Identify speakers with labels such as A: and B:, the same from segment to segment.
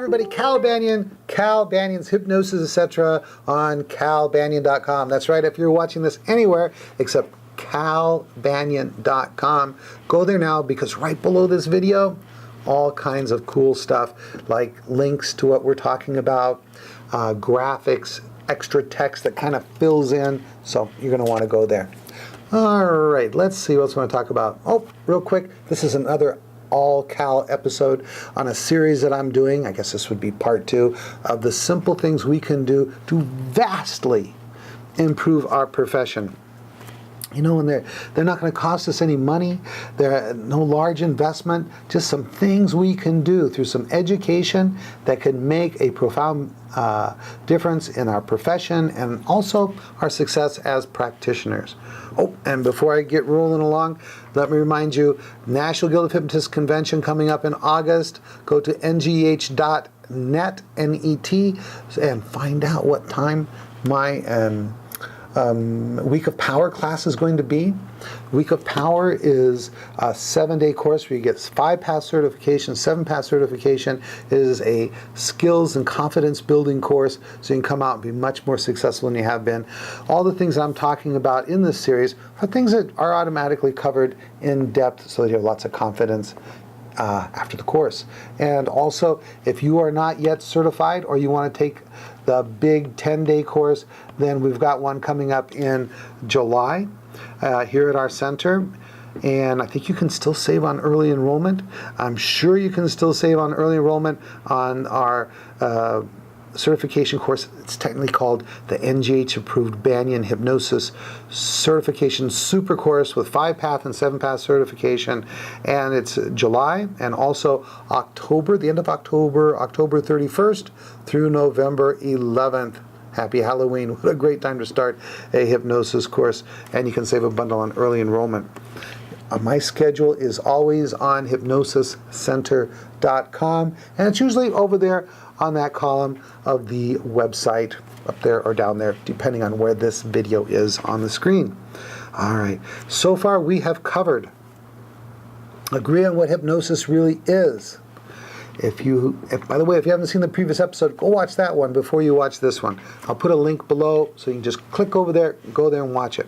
A: everybody, Cal Banyan's Hypnosis, etc. on calbanyan.com. That's right, if you're watching this anywhere except calbanyan.com, go there now, because right below this video, all kinds of cool stuff like links to what we're talking about, graphics, extra text that kind of fills in, so you're going to want to go there. All right, let's see what else we want to talk about. Oh, real quick, this is another all Cal episode on a series that I'm doing. I guess this would be part 2 of the simple things we can do to vastly improve our profession. You know, and they're not going to cost us any money. They're no large investment, just some things we can do through some education that can make a profound difference in our profession and also our success as practitioners. Oh, and before I get rolling along, let me remind you, National Guild of Hypnotists Convention coming up in August. Go to ngh.net, N-E-T, and find out what time my Week of Power class is going to be. Week of Power is a 7-day course where you get 5-pass certification, 7-pass certification. It is a skills and confidence building course, so you can come out and be much more successful than you have been. All the things I'm talking about in this series are things that are automatically covered in depth, so that you have lots of confidence after the course. And also, if you are not yet certified or you want to take the big 10-day course, then we've got one coming up in July here at our center. And I think you can still save on early enrollment. I'm sure you can still save on early enrollment on our certification course. It's technically called the NGH approved Banyan Hypnosis Certification Super Course with 5-pass and 7-pass certification, and it's July and also October, the end of October, October 31st through November 11th. Happy Halloween. What a great time to start a hypnosis course, and you can save a bundle on early enrollment. My schedule is always on hypnosiscenter.com, and it's usually over there on that column of the website, up there or down there, depending on where this video is on the screen. All right, so far we have covered, agree on what hypnosis really is. By the way, if you haven't seen the previous episode, go watch that one before you watch this one. I'll put a link below so you can just click over there, go there and watch it.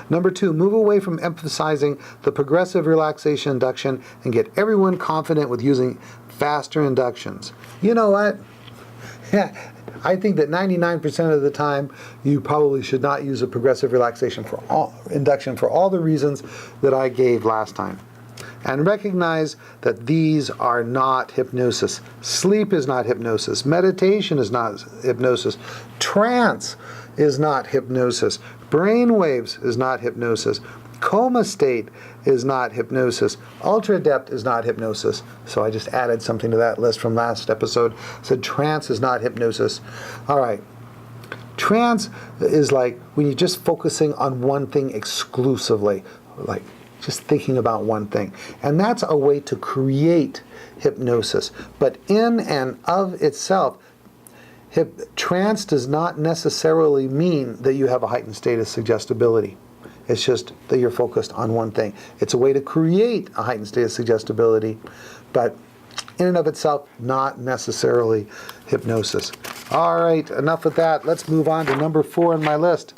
A: Number 2, move away from emphasizing the progressive relaxation induction and get everyone confident with using faster inductions. You know what? Yeah, I think that 99% of the time you probably should not use a progressive relaxation induction for all the reasons that I gave last time. And recognize that these are not hypnosis. Sleep is not hypnosis. Meditation is not hypnosis. Trance is not hypnosis. Brainwaves is not hypnosis. Coma state is not hypnosis. Ultra depth is not hypnosis. So I just added something to that list from last episode. Said trance is not hypnosis. All right. Trance is like when you're just focusing on one thing exclusively, like just thinking about one thing. And that's a way to create hypnosis. But in and of itself, trance does not necessarily mean that you have a heightened state of suggestibility. It's just that you're focused on one thing. It's a way to create a heightened state of suggestibility, but in and of itself, not necessarily hypnosis. All right, enough with that. Let's move on to number 4 on my list.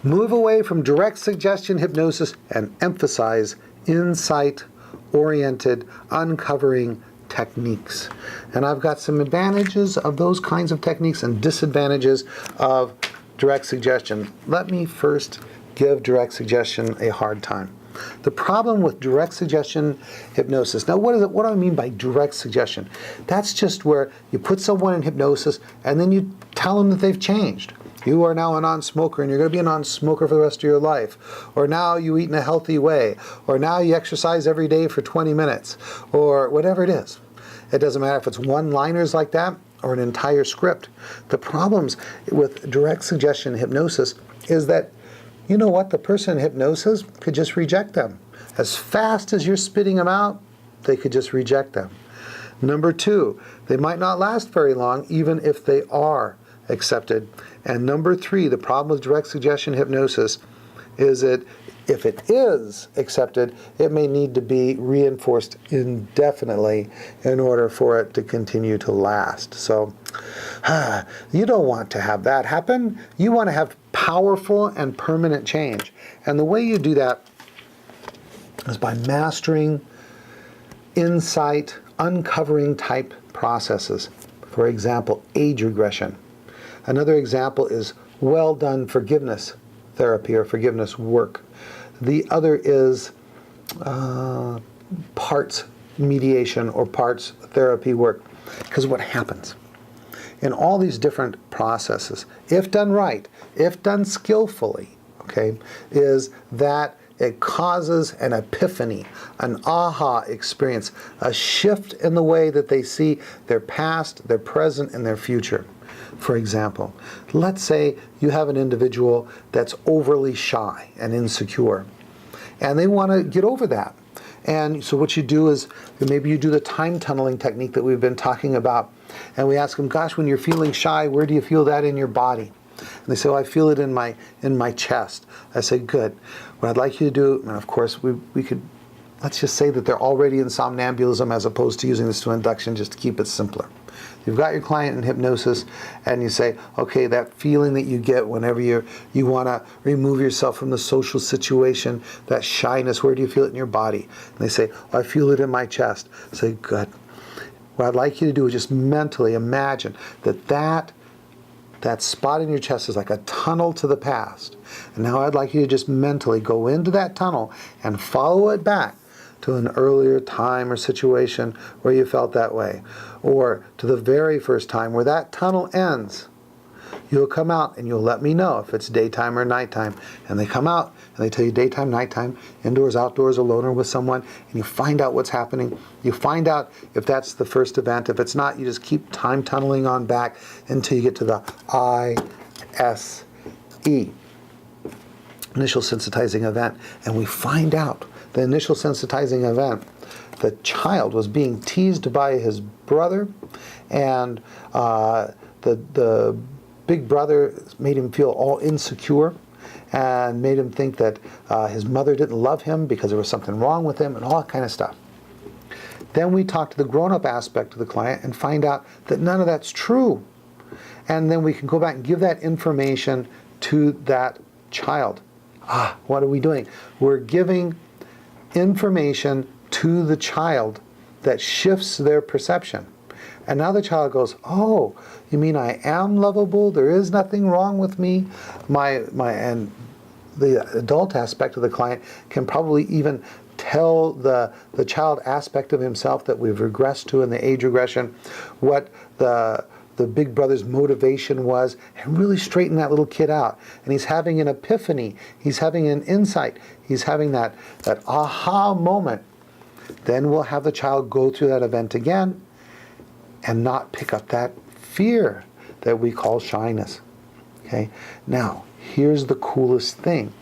A: Move away from direct suggestion hypnosis and emphasize insight-oriented uncovering techniques. And I've got some advantages of those kinds of techniques and disadvantages of direct suggestion. Let me first give direct suggestion a hard time. The problem with direct suggestion hypnosis, now what do I mean by direct suggestion? That's just where you put someone in hypnosis and then you tell them that they've changed. You are now a non-smoker and you're going to be a non-smoker for the rest of your life. Or now you eat in a healthy way. Or now you exercise every day for 20 minutes. Or whatever it is. It doesn't matter if it's one-liners like that or an entire script. The problems with direct suggestion hypnosis is that, you know what, the person in hypnosis could just reject them. As fast as you're spitting them out, they could just reject them. Number 2, they might not last very long, even if they are accepted. And number 3, the problem with direct suggestion hypnosis is that If it is accepted, it may need to be reinforced indefinitely in order for it to continue to last. So you don't want to have that happen. You want to have powerful and permanent change. And the way you do that is by mastering insight, uncovering type processes. For example, age regression. Another example is well done forgiveness therapy or forgiveness work. The other is parts mediation or parts therapy work. Because what happens in all these different processes, if done right, if done skillfully, okay, is that it causes an epiphany, an aha experience, a shift in the way that they see their past, their present, and their future. For example, let's say you have an individual that's overly shy and insecure, and they want to get over that. And so what you do is, maybe you do the time tunneling technique that we've been talking about, and we ask them, gosh, when you're feeling shy, where do you feel that in your body? And they say, well, I feel it in my chest. I say, good. What I'd like you to do, and of course we could, let's just say that they're already in somnambulism as opposed to using this to induction, just to keep it simpler. You've got your client in hypnosis, and you say, okay, that feeling that you get whenever you want to remove yourself from the social situation, that shyness, where do you feel it in your body? And they say, well, I feel it in my chest. I say, good. What I'd like you to do is just mentally imagine that spot in your chest is like a tunnel to the past. And now I'd like you to just mentally go into that tunnel and follow it back to an earlier time or situation where you felt that way, or to the very first time where that tunnel ends. You'll come out and you'll let me know if it's daytime or nighttime. And they come out and they tell you daytime, nighttime, indoors, outdoors, alone, or with someone, and you find out what's happening. You find out if that's the first event. If it's not, you just keep time tunneling on back until you get to the ISE, initial sensitizing event. And we find out the initial sensitizing event, the child was being teased by his brother, and the big brother made him feel all insecure and made him think that his mother didn't love him because there was something wrong with him and all that kind of stuff. Then we talk to the grown-up aspect of the client and find out that none of that's true. And then we can go back and give that information to that child. What are we doing? We're giving information to the child that shifts their perception. And now the child goes, oh, you mean I am lovable? There is nothing wrong with me? And the adult aspect of the client can probably even tell the child aspect of himself that we've regressed to in the age regression, what the big brother's motivation was, and really straighten that little kid out. And he's having an epiphany. He's having an insight. He's having that aha moment. Then we'll have the child go through that event again and not pick up that fear that we call shyness. Okay? Now, here's the coolest thing.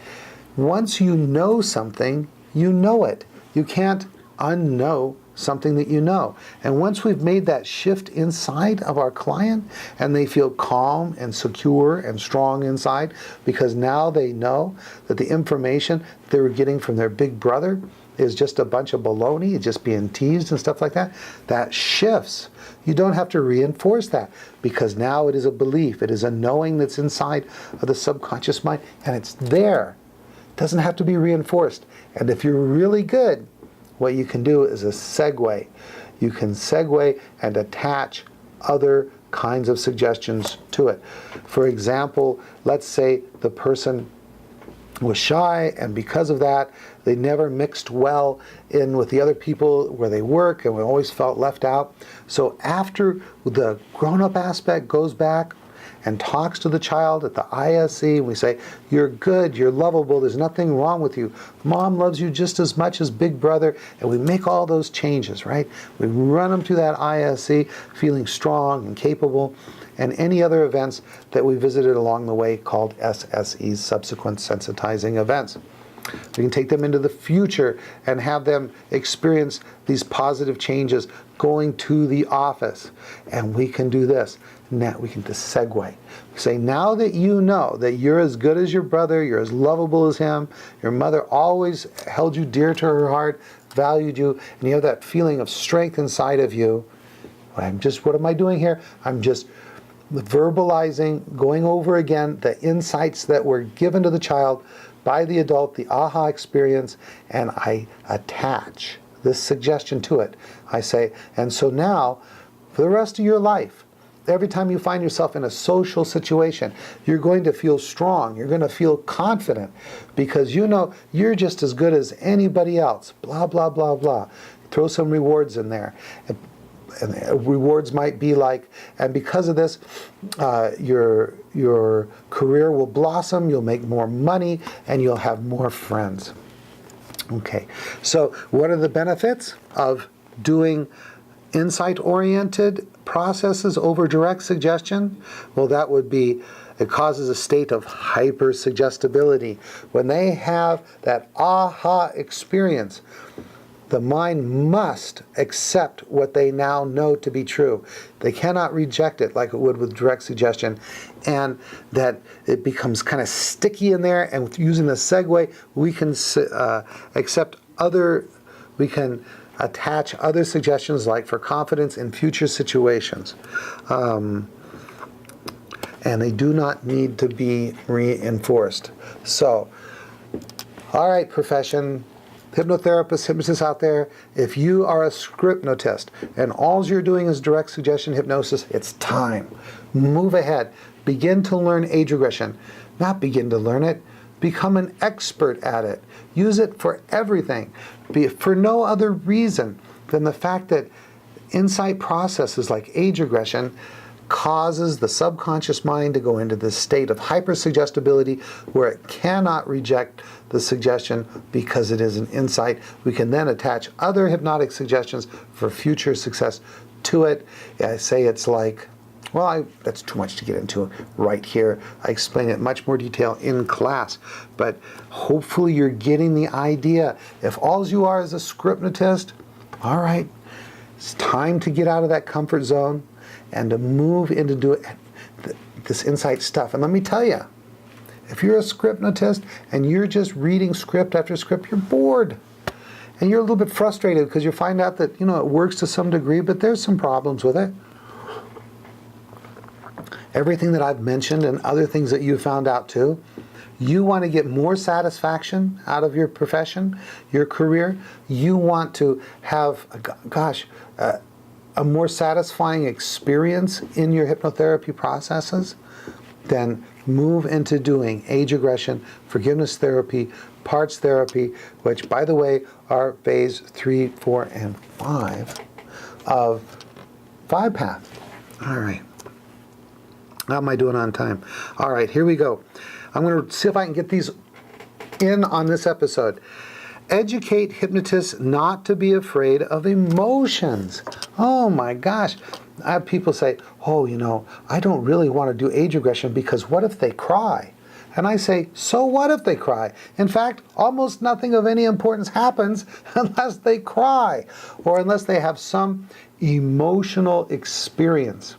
A: Once you know something, you know it. You can't unknow something that you know. And once we've made that shift inside of our client and they feel calm and secure and strong inside because now they know that the information they were getting from their big brother is just a bunch of baloney, it's just being teased and stuff like that, that shifts. You don't have to reinforce that because now it is a belief, it is a knowing that's inside of the subconscious mind and it's there. It doesn't have to be reinforced. And if you're really good, what you can do is a segue. You can segue and attach other kinds of suggestions to it. For example, let's say the person was shy, and because of that, they never mixed well in with the other people where they work, and we always felt left out. So after the grown-up aspect goes back and talks to the child at the ISE, we say, you're good, you're lovable, there's nothing wrong with you. Mom loves you just as much as big brother, and we make all those changes, right? We run them through that ISE, feeling strong and capable, and any other events that we visited along the way called SSEs, subsequent sensitizing events. We can take them into the future and have them experience these positive changes going to the office. And we can do this. Now we can just segue. Say, now that you know that you're as good as your brother, you're as lovable as him, your mother always held you dear to her heart, valued you, and you have that feeling of strength inside of you. What am I doing here? I'm just verbalizing, going over again the insights that were given to the child by the adult, the aha experience, and I attach this suggestion to it. I say, and so now, for the rest of your life, every time you find yourself in a social situation, you're going to feel strong, you're going to feel confident, because you know you're just as good as anybody else, blah, blah, blah, blah. Throw some rewards in there. And rewards might be like, and because of this, your career will blossom, you'll make more money, and you'll have more friends. Okay, so what are the benefits of doing insight-oriented processes over direct suggestion? Well, that would be, it causes a state of hyper-suggestibility. When they have that aha experience, the mind must accept what they now know to be true. They cannot reject it like it would with direct suggestion, and that it becomes kind of sticky in there, and with using the segue, we can we can attach other suggestions, like for confidence in future situations. And they do not need to be reinforced. So, all right, profession, hypnotherapists, hypnotists out there, if you are a scriptnotist and all you're doing is direct suggestion hypnosis, it's time. Move ahead. Begin to learn age regression. Not begin to learn it. Become an expert at it. Use it for everything. For no other reason than the fact that insight processes like age regression causes the subconscious mind to go into this state of hyper-suggestibility where it cannot reject the suggestion because it is an insight. We can then attach other hypnotic suggestions for future success to it. I say it's like, well, that's too much to get into right here. I explain it in much more detail in class, but hopefully you're getting the idea. If all you are is a scriptnotist, all right, it's time to get out of that comfort zone and to move into this insight stuff. And let me tell you, if you're a scriptnotist and you're just reading script after script, you're bored. And you're a little bit frustrated because you find out that, it works to some degree, but there's some problems with it. Everything that I've mentioned and other things that you found out too, you want to get more satisfaction out of your profession, your career. You want to have, a more satisfying experience in your hypnotherapy processes, then move into doing age regression, forgiveness therapy, parts therapy, which, by the way, are phase 3, 4, and 5 of 5-path. All right. How am I doing on time? All right, here we go. I'm going to see if I can get these in on this episode. Educate hypnotists not to be afraid of emotions. Oh my gosh. I have people say, I don't really want to do age regression because what if they cry? And I say, so what if they cry? In fact, almost nothing of any importance happens unless they cry or unless they have some emotional experience.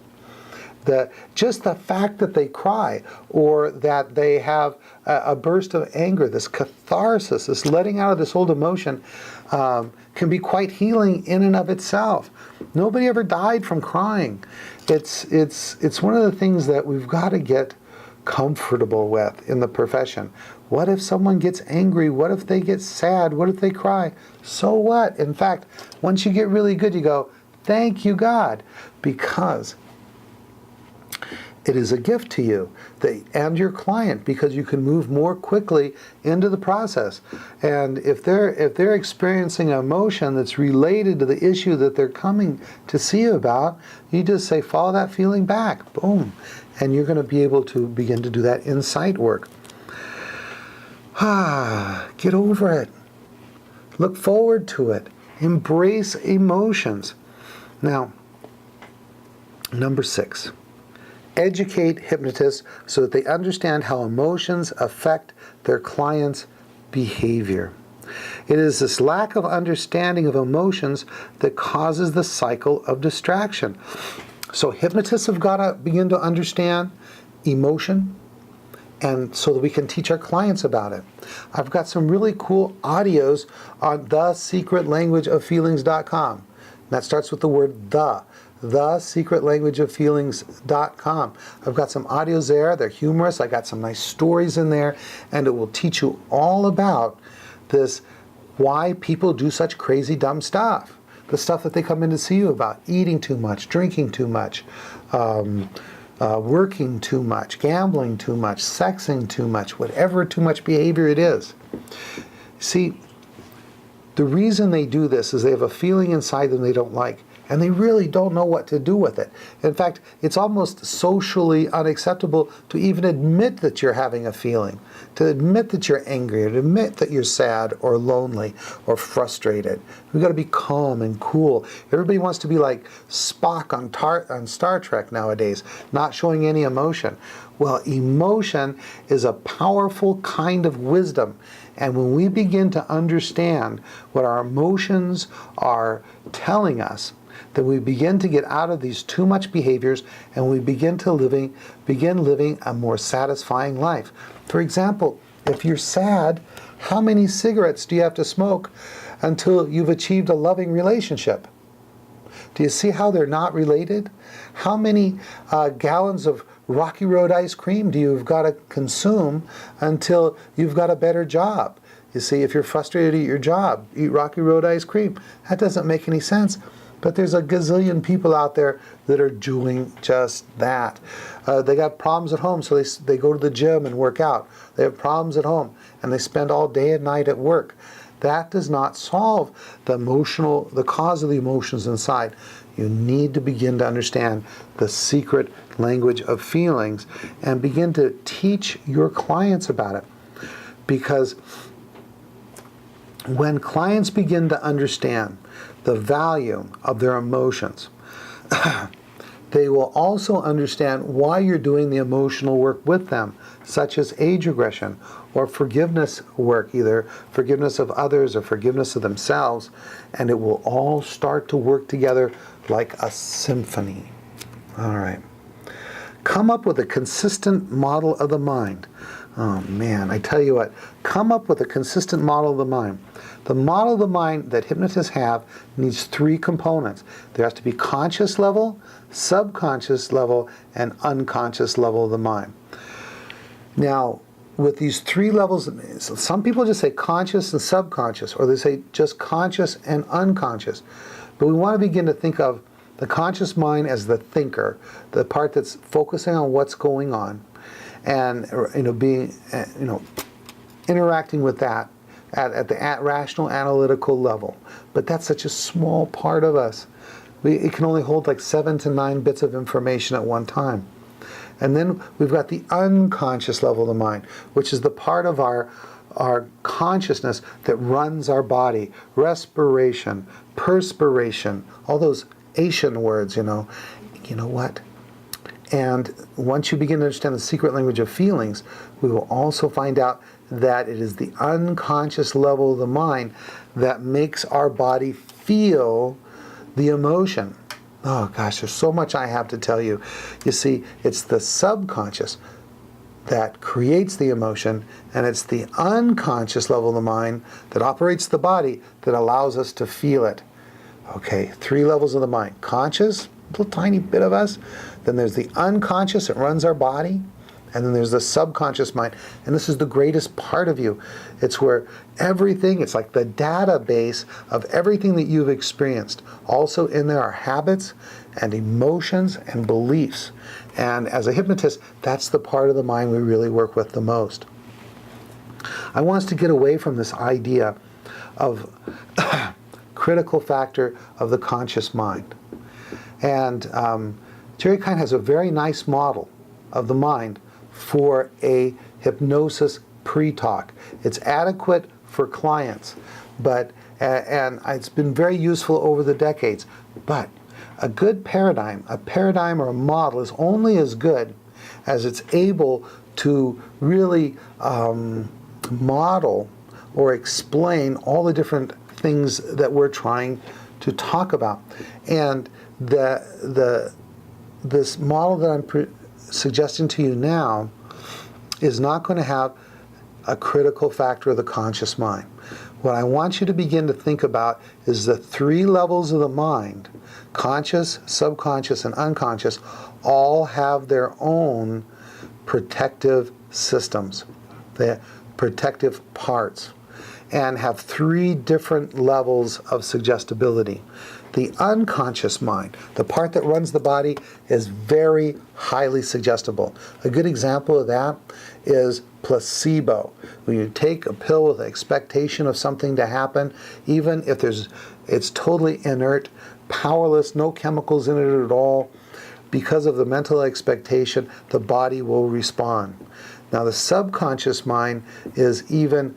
A: Just the fact that they cry or that they have a burst of anger, this catharsis, this letting out of this old emotion, can be quite healing in and of itself. Nobody ever died from crying. It's one of the things that we've got to get comfortable with in the profession. What if someone gets angry? What if they get sad? What if they cry? So what? In fact, once you get really good, you go, thank you, God, because it is a gift to you and your client, because you can move more quickly into the process. And if they're experiencing an emotion that's related to the issue that they're coming to see you about, you just say, follow that feeling back. Boom. And you're going to be able to begin to do that insight work. Get over it. Look forward to it. Embrace emotions. Now, number 6. Educate hypnotists so that they understand how emotions affect their clients' behavior. It is this lack of understanding of emotions that causes the cycle of distraction. So hypnotists have got to begin to understand emotion, and so that we can teach our clients about it. I've got some really cool audios on thesecretlanguageoffeelings.com. That starts with the word thesecretlanguageoffeelings.com. I've got some audios there. They're humorous. I got some nice stories in there, and it will teach you all about this, why people do such crazy dumb stuff. The stuff that they come in to see you about: eating too much, drinking too much, working too much, gambling too much, sexing too much, whatever too much behavior it is. See, the reason they do this is they have a feeling inside them they don't like, and they really don't know what to do with it. In fact, it's almost socially unacceptable to even admit that you're having a feeling, to admit that you're angry, or to admit that you're sad or lonely or frustrated. We've got to be calm and cool. Everybody wants to be like Spock on Star Trek nowadays, not showing any emotion. Well, emotion is a powerful kind of wisdom. And when we begin to understand what our emotions are telling us, then we begin to get out of these too much behaviors, and we begin living a more satisfying life. For example, if you're sad, how many cigarettes do you have to smoke until you've achieved a loving relationship? Do you see how they're not related? How many gallons of Rocky Road ice cream do you've got to consume until you've got a better job? You see, if you're frustrated at your job, eat Rocky Road ice cream. That doesn't make any sense. But there's a gazillion people out there that are doing just that. They got problems at home, so they go to the gym and work out. They have problems at home, and they spend all day and night at work. That does not solve the cause of the emotions inside. You need to begin to understand the secret language of feelings and begin to teach your clients about it. Because when clients begin to understand the value of their emotions, they will also understand why you're doing the emotional work with them, such as age regression or forgiveness work, either forgiveness of others or forgiveness of themselves, and it will all start to work together like a symphony. All right. Come up with a consistent model of the mind. Oh man, I tell you what, come up with a consistent model of the mind. The model of the mind that hypnotists have needs three components. There has to be conscious level, subconscious level, and unconscious level of the mind. Now, with these three levels, some people just say conscious and subconscious, or they say just conscious and unconscious. But we want to begin to think of the conscious mind as the thinker, the part that's focusing on what's going on, and interacting with that at the rational analytical level. But that's such a small part of us. It can only hold like 7 to 9 bits of information at one time. And then we've got the unconscious level of the mind, which is the part of our consciousness that runs our body. Respiration, perspiration, all those Asian words, you know what? And once you begin to understand the secret language of feelings, we will also find out that it is the unconscious level of the mind that makes our body feel the emotion. Oh gosh, there's so much I have to tell you. You see, it's the subconscious that creates the emotion, and it's the unconscious level of the mind that operates the body that allows us to feel it. Okay, 3 levels of the mind. Conscious, a little tiny bit of us. Then there's the unconscious that runs our body. And then there's the subconscious mind. And this is the greatest part of you. It's where everything, it's like the database of everything that you've experienced. Also in there are habits and emotions and beliefs. And as a hypnotist, that's the part of the mind we really work with the most. I want us to get away from this idea of critical factor of the conscious mind. And Jerry Kind has a very nice model of the mind for a hypnosis pre-talk. It's adequate for clients, but and it's been very useful over the decades. But a good paradigm, or a model is only as good as it's able to really model or explain all the different things that we're trying to talk about. And this model that I'm suggesting to you now is not going to have a critical factor of the conscious mind. What I want you to begin to think about is the 3 levels of the mind, conscious, subconscious, and unconscious, all have their own protective systems, the protective parts, and have 3 different levels of suggestibility. The unconscious mind, the part that runs the body, is very highly suggestible. A good example of that is placebo. When you take a pill with the expectation of something to happen, even if it's totally inert, powerless, no chemicals in it at all, because of the mental expectation, the body will respond. Now the subconscious mind is even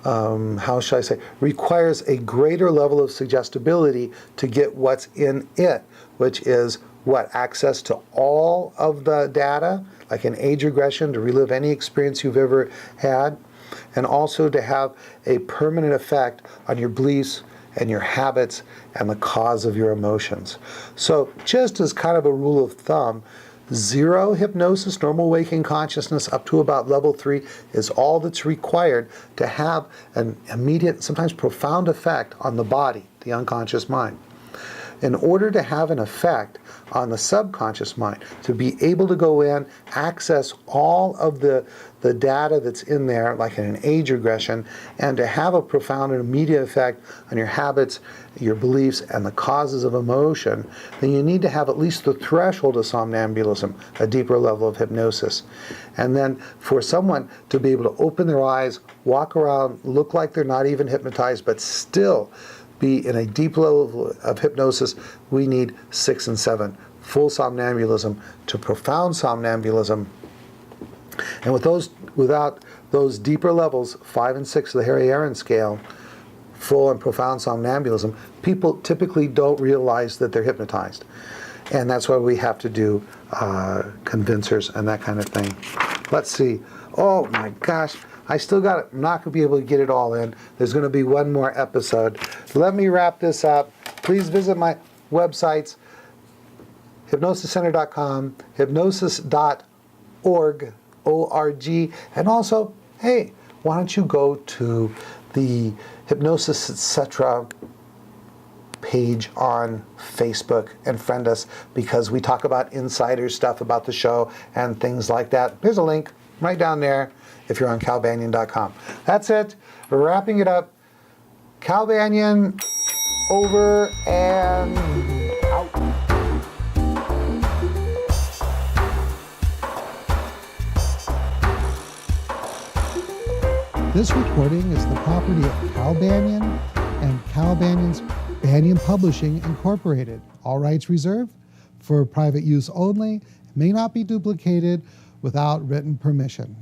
A: how shall I say, requires a greater level of suggestibility to get what's in it, which is what? Access to all of the data, like an age regression, to relive any experience you've ever had, and also to have a permanent effect on your beliefs and your habits and the cause of your emotions. So just as kind of a rule of thumb, 0 hypnosis, normal waking consciousness, up to about level 3 is all that's required to have an immediate, sometimes profound effect on the body, the unconscious mind. In order to have an effect on the subconscious mind, to be able to go in, access all of the data that's in there, like in an age regression, and to have a profound and immediate effect on your habits, your beliefs, and the causes of emotion, then you need to have at least the threshold of somnambulism, a deeper level of hypnosis. And then for someone to be able to open their eyes, walk around, look like they're not even hypnotized, but still be in a deep level of hypnosis, we need 6 and 7, full somnambulism to profound somnambulism. And without those deeper levels, 5 and 6 of the Harry Aaron scale, full and profound somnambulism, people typically don't realize that they're hypnotized. And that's why we have to do convincers and that kind of thing. Let's see. Oh my gosh. I still got it. I'm not going to be able to get it all in. There's going to be one more episode. Let me wrap this up. Please visit my websites, hypnosiscenter.com, hypnosis.org, O-R-G, and also, hey, why don't you go to the Hypnosis Etc. page on Facebook and friend us, because we talk about insider stuff about the show and things like that. There's a link right down there if you're on calbanyan.com. That's it. We're wrapping it up. Cal Banyan, over and out.
B: This recording is the property of Cal Banyan and Cal Banyan's Banyan Publishing Incorporated. All rights reserved, for private use only, may not be duplicated without written permission.